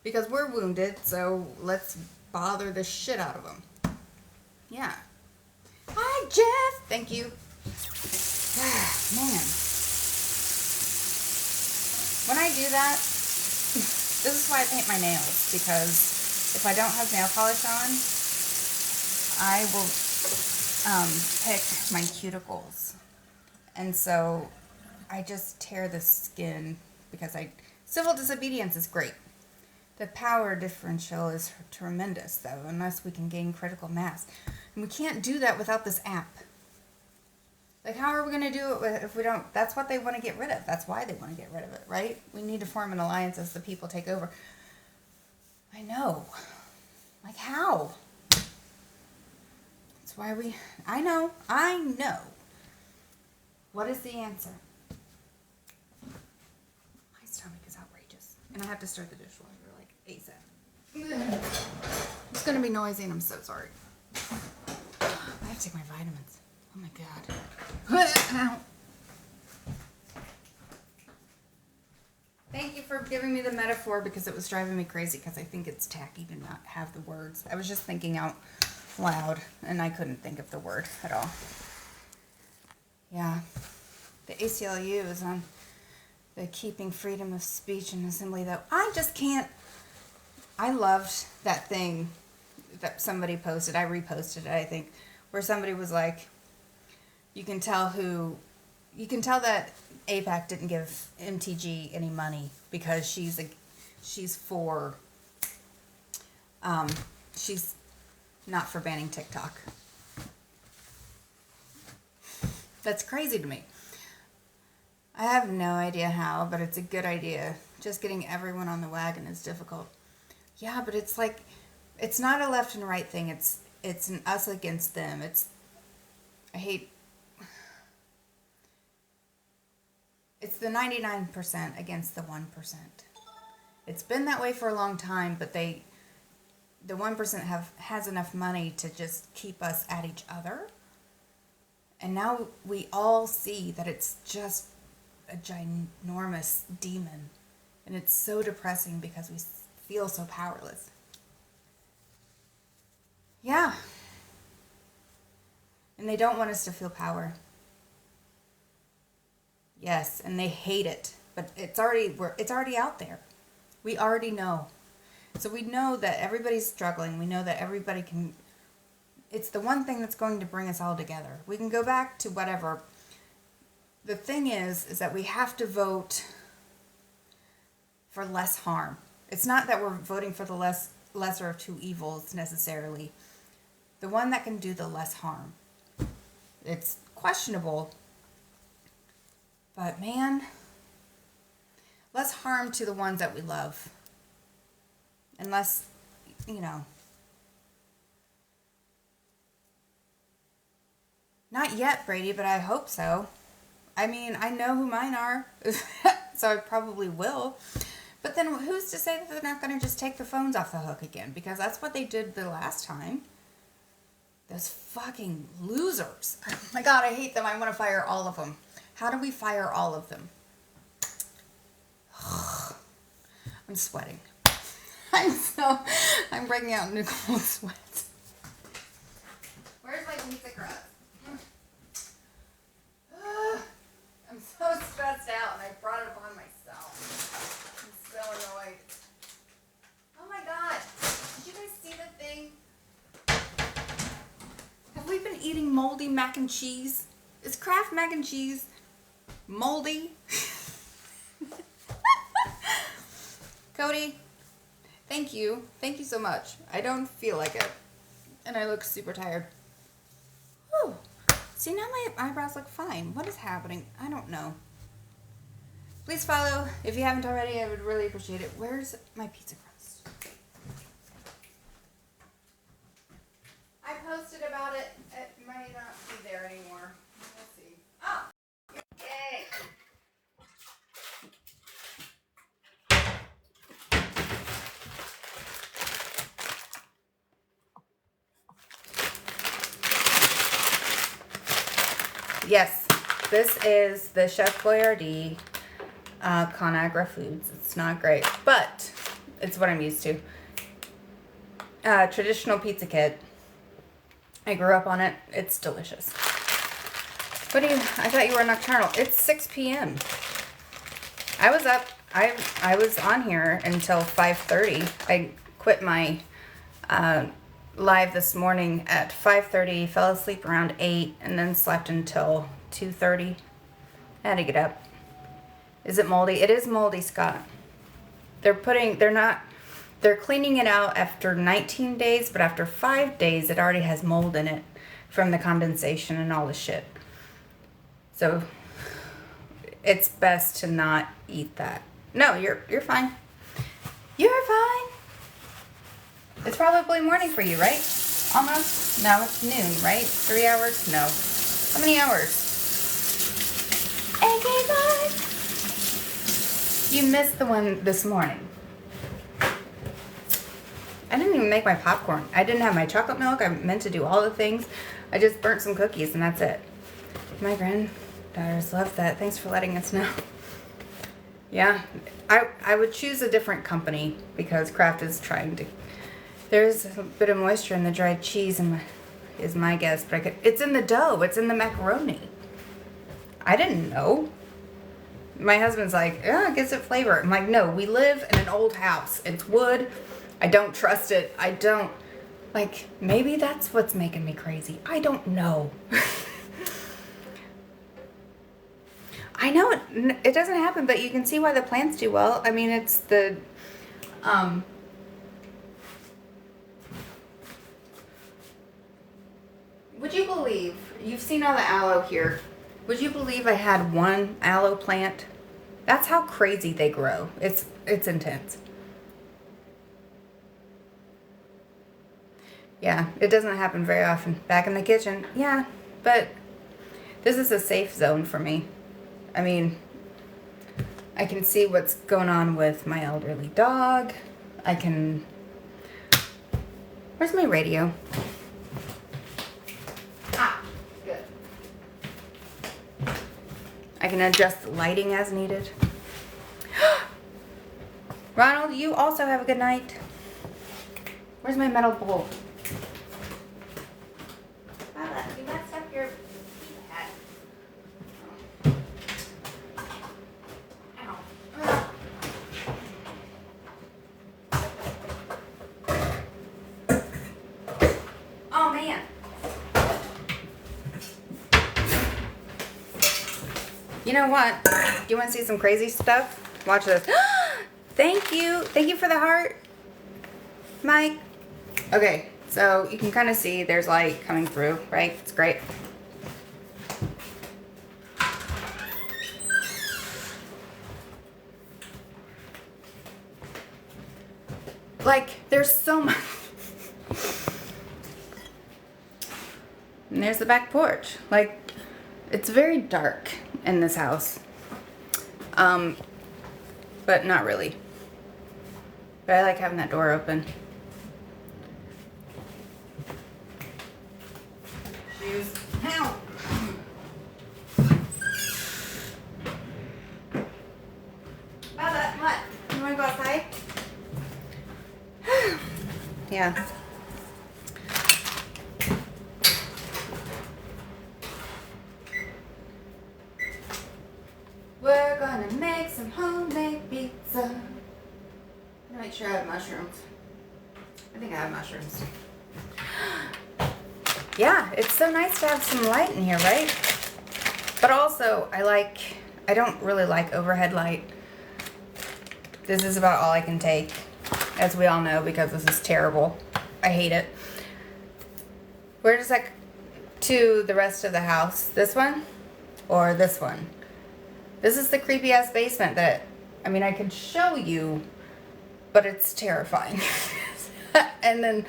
Because we're wounded, so let's bother the shit out of them. Yeah. Hi, Jeff! Thank you. Man. When I do that, this is why I paint my nails, because if I don't have nail polish on, I will pick my cuticles. And so I just tear the skin because civil disobedience is great. The power differential is tremendous, though, unless we can gain critical mass. And we can't do that without this app. Like, how are we going to do it if we don't? That's what they want to get rid of. That's why they want to get rid of it, right? We need to form an alliance as the people take over. I know. Like, how? That's why I know. What is the answer? My stomach is outrageous. And I have to start the dishwasher, like, ASAP. It's going to be noisy, and I'm so sorry. I have to take my vitamins. Oh my god. Ow. Thank you for giving me the metaphor, because it was driving me crazy, because I think it's tacky to not have the words. I was just thinking out loud, and I couldn't think of the word at all. Yeah. The ACLU is on the keeping freedom of speech and assembly, though. I just can't. I loved that thing that somebody posted. I reposted it, I think, where somebody was like, you can tell that AIPAC didn't give MTG any money because she's not for banning TikTok. That's crazy to me. I have no idea how, but it's a good idea. Just getting everyone on the wagon is difficult. Yeah, but it's like, it's not a left and right thing. It's an us against them. It's the 99% against the 1%. It's been that way for a long time, but the 1% has enough money to just keep us at each other. And now we all see that it's just a ginormous demon. And it's so depressing because we feel so powerless. Yeah. And they don't want us to feel power. Yes, and they hate it. But it's already out there. We already know. So we know that everybody's struggling. We know that everybody can... It's the one thing that's going to bring us all together. We can go back to whatever. The thing is that we have to vote for less harm. It's not that we're voting for the lesser of two evils necessarily. The one that can do the less harm. It's questionable. But man, less harm to the ones that we love. And less, not yet, Brady, but I hope so. I mean, I know who mine are, so I probably will. But then who's to say that they're not going to just take the phones off the hook again? Because that's what they did the last time. Those fucking losers. Oh my God, I hate them. I want to fire all of them. How do we fire all of them? I'm sweating. I'm breaking out into cold sweats. Where's my pizza crust? I'm so stressed out and I brought it upon myself. I'm so annoyed. Oh my God. Did you guys see the thing? Have we been eating moldy mac and cheese? Is Kraft mac and cheese moldy? Cody, thank you. Thank you so much. I don't feel like it. And I look super tired. Whew. See, now my eyebrows look fine. What is happening? I don't know. Please follow. If you haven't already, I would really appreciate it. Where's my pizza crust? I posted about it. It might not be there anymore. Let's see. Oh! Yay! Yes, this is the Chef Boyardee Conagra Foods. It's not great, but it's what I'm used to. Traditional pizza kit. I grew up on it. It's delicious. I thought you were nocturnal. It's 6 p.m. I was up. I was on here until 5:30. I quit my live this morning at 5:30, fell asleep around 8, and then slept until 2:30. I had to get up. Is it moldy? It is moldy, Scott. They're cleaning it out after 19 days, but after 5 days, it already has mold in it from the condensation and all the shit. So it's best to not eat that. No, you're fine. You're fine. It's probably morning for you, right? Almost? No, it's noon, right? 3 hours? No. How many hours? 85. You missed the one this morning. I didn't even make my popcorn. I didn't have my chocolate milk. I meant to do all the things. I just burnt some cookies and that's it. My granddaughters love that. Thanks for letting us know. Yeah, I would choose a different company because Kraft is trying to... There's a bit of moisture in the dried cheese is my guess, but it's in the dough. It's in the macaroni. I didn't know. My husband's like, yeah, it gives it flavor. I'm like, no, we live in an old house. It's wood. I don't trust it. I don't... Like, maybe that's what's making me crazy. I don't know. I know it doesn't happen, but you can see why the plants do well. I mean, it's the... Would you believe... You've seen all the aloe here. Would you believe I had one aloe plant? That's how crazy they grow. It's intense. Yeah, it doesn't happen very often. Back in the kitchen, yeah, but this is a safe zone for me. I mean, I can see what's going on with my elderly dog. I can... Where's my radio? Ah, good. I can adjust the lighting as needed. Ronald, you also have a good night. Where's my metal bowl? Bella, you messed up your keypad. Ow. Oh man. You know what? Do you want to see some crazy stuff? Watch this. Thank you. Thank you for the heart, Mike. Okay, so you can kind of see there's light coming through, right? It's great. Like, there's so much. And there's the back porch. Like, it's very dark in this house. But not really. But I like having that door open. Shoes. Ow! Baba, what? You wanna go outside? Yeah. We're gonna make some homemade pizza. I'm gonna make sure I have mushrooms. I think I have mushrooms. Yeah, it's so nice to have some light in here, right? But also, I don't really like overhead light. This is about all I can take, as we all know, because this is terrible. I hate it. Where does that to the rest of the house? This one? Or this one? This is the creepy ass basement that, I mean, I could show you, but it's terrifying. And then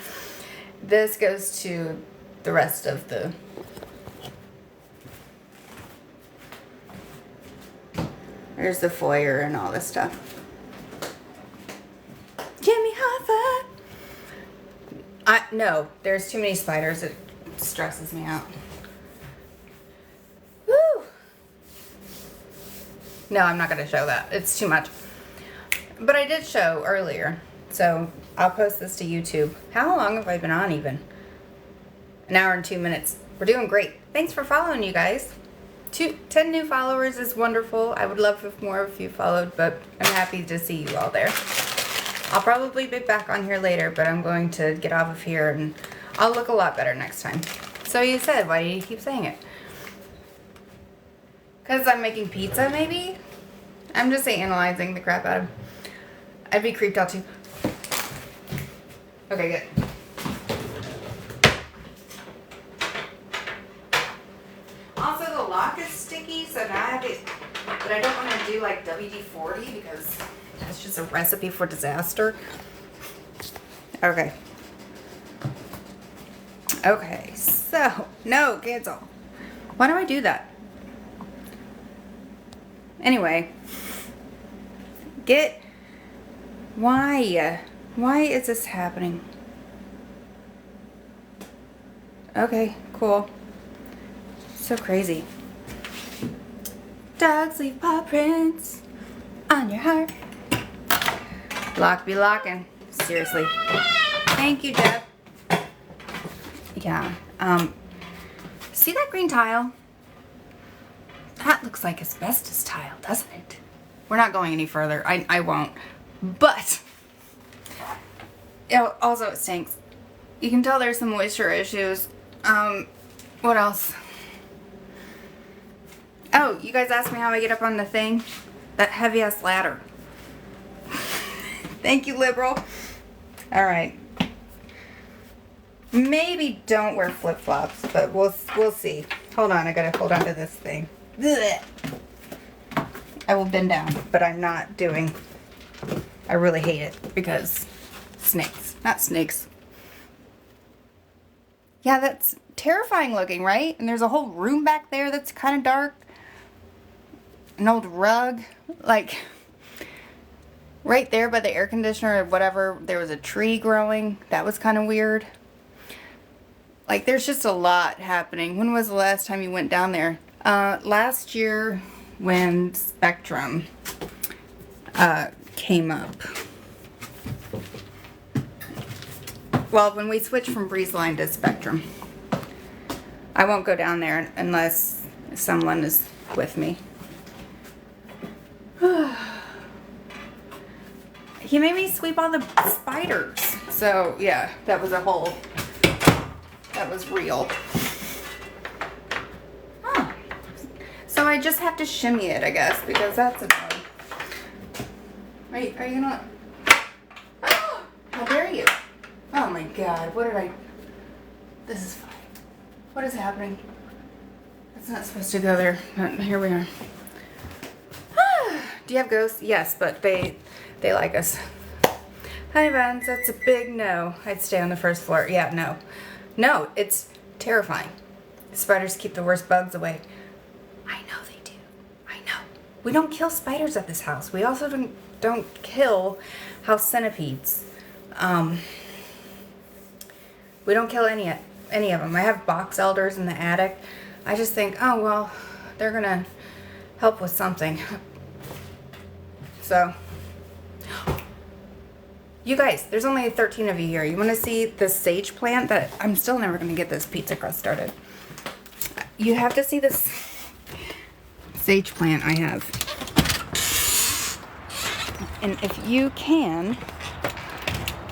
this goes to the rest of the... There's the foyer and all this stuff. Jimmy Hoffa! No, there's too many spiders. It stresses me out. Woo! No, I'm not going to show that. It's too much. But I did show earlier. So I'll post this to YouTube. How long have I been on even? An hour and 2 minutes. We're doing great. Thanks for following, you guys. 10 new followers is wonderful. I would love if more of you followed, but I'm happy to see you all there. I'll probably be back on here later, but I'm going to get off of here and I'll look a lot better next time. So you said, why do you keep saying it? Because I'm making pizza, maybe? I'm just analyzing the crap out of... I'd be creeped out too. Okay, good. Also, the lock is sticky, so now I have it... But I don't want to do like WD-40 because that's just a recipe for disaster. Okay. Okay, so... No, cancel. Why do I do that? Anyway. Why? Why is this happening? Okay, cool. So crazy. Dogs leave paw prints on your heart. Lock be locking. Seriously. Thank you, Jeff. Yeah. See that green tile? That looks like asbestos tile, doesn't it? We're not going any further. I won't. But also it stinks. You can tell there's some moisture issues. What else? Oh, you guys asked me how I get up on the thing. That heavy ass ladder. Thank you, liberal. Alright. Maybe don't wear flip-flops, but we'll see. Hold on, I gotta hold on to this thing. Blech. I will bend down, but I'm not doing... I really hate it because snakes. Not snakes. Yeah, that's terrifying looking, right? And there's a whole room back there that's kind of dark. An old rug. Like, Right there by the air conditioner or whatever, there was a tree growing. That was kind of weird. Like, there's just a lot happening. When was the last time you went down there? Last year when Spectrum came up. Well, when we switched from Breezeline to Spectrum. I won't go down there unless someone is with me. He made me sweep all the spiders. So, yeah, that was that was real. Huh. So I just have to shimmy it, I guess, because that's annoying. Are you gonna... Oh, how dare you? Oh my god, what did I... This is fine. What is happening? It's not supposed to go there. Here we are. Do you have ghosts? Yes, but they like us. Hi, Vance. That's a big no. I'd stay on the first floor. Yeah, no. No, it's terrifying. Spiders keep the worst bugs away. I know they do. I know. We don't kill spiders at this house. We also don't kill house centipedes. We don't kill any of them. I have box elders in the attic. I just think, oh, well, they're going to help with something. So, you guys, there's only 13 of you here. You want to see the sage plant that I'm still never going to get this pizza crust started. You have to see this sage plant I have. And if you can,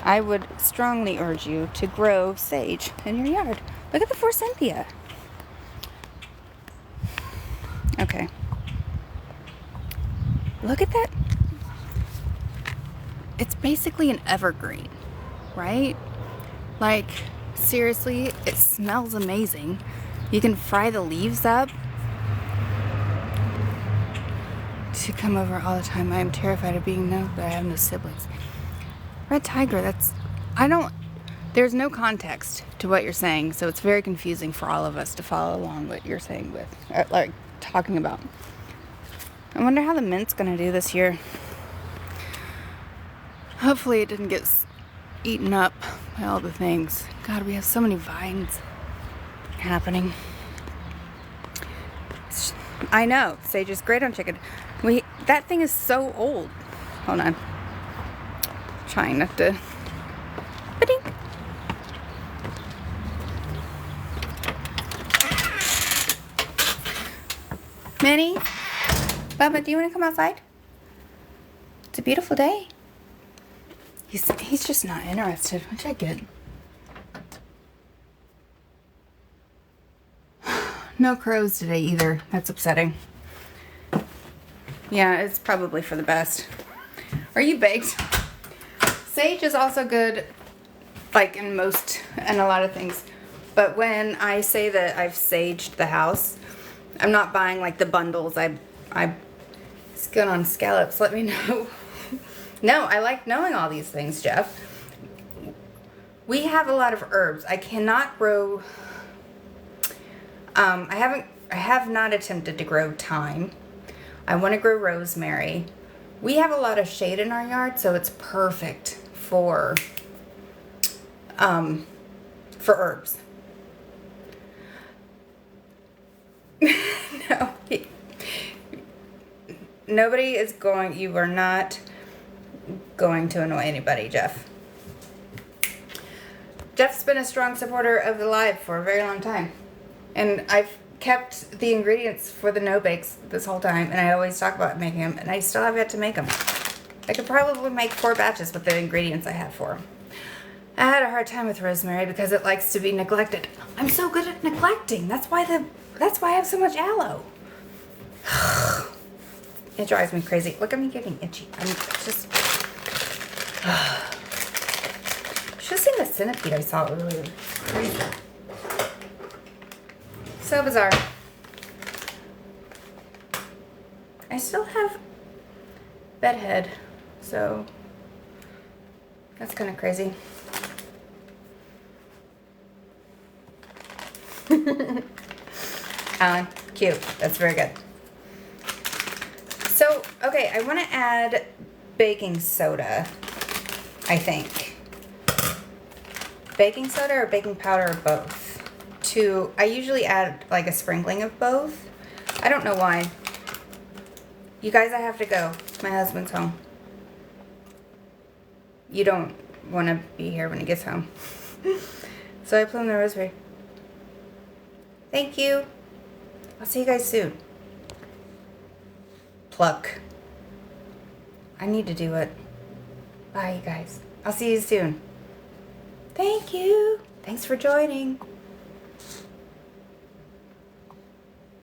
I would strongly urge you to grow sage in your yard. Look at the forsythia. Okay. Look at that. It's basically an evergreen, right? Like, seriously, it smells amazing. You can fry the leaves up. To come over all the time. I am terrified of being known, but I have no siblings. Red tiger, there's no context to what you're saying, so it's very confusing for all of us to follow along what you're saying with, like, talking about. I wonder how the mint's gonna do this year. Hopefully it didn't get eaten up by all the things. God, we have so many vines happening. I know, sage is great on chicken. That thing is so old. Hold on. Trying not to... Ba-ding. Minnie? Bubba, do you want to come outside? It's a beautiful day. He's just not interested, which I get. No crows today either. That's upsetting. Yeah, it's probably for the best. Are you baked? Sage is also good, like in a lot of things. But when I say that I've saged the house, I'm not buying like the bundles. I skin on scallops. Let me know. No, I like knowing all these things, Jeff. We have a lot of herbs. I cannot grow. I have not attempted to grow thyme. I want to grow rosemary. We have a lot of shade in our yard, so it's perfect for herbs. No. Nobody is going, you are not going to annoy anybody, Jeff. Jeff's been a strong supporter of the live for a very long time. And I've kept the ingredients for the no bakes this whole time, and I always talk about making them, and I still have yet to make them. I could probably make 4 batches with the ingredients I have for them. I had a hard time with rosemary because it likes to be neglected. I'm so good at neglecting. That's why I have so much aloe. It drives me crazy. Look at me getting itchy. I'm just... Should have seen the centipede I saw earlier. Crazy. So bizarre. I still have bedhead, so that's kind of crazy. Alan, cute. That's very good. So, okay, I want to add baking soda, I think. Baking soda or baking powder or both. I usually add like a sprinkling of both. I don't know why. You guys, I have to go. My husband's home. You don't want to be here when he gets home. So I plumed the rosemary. Thank you. I'll see you guys soon. Pluck. I need to do it. Bye, you guys. I'll see you soon. Thank you. Thanks for joining.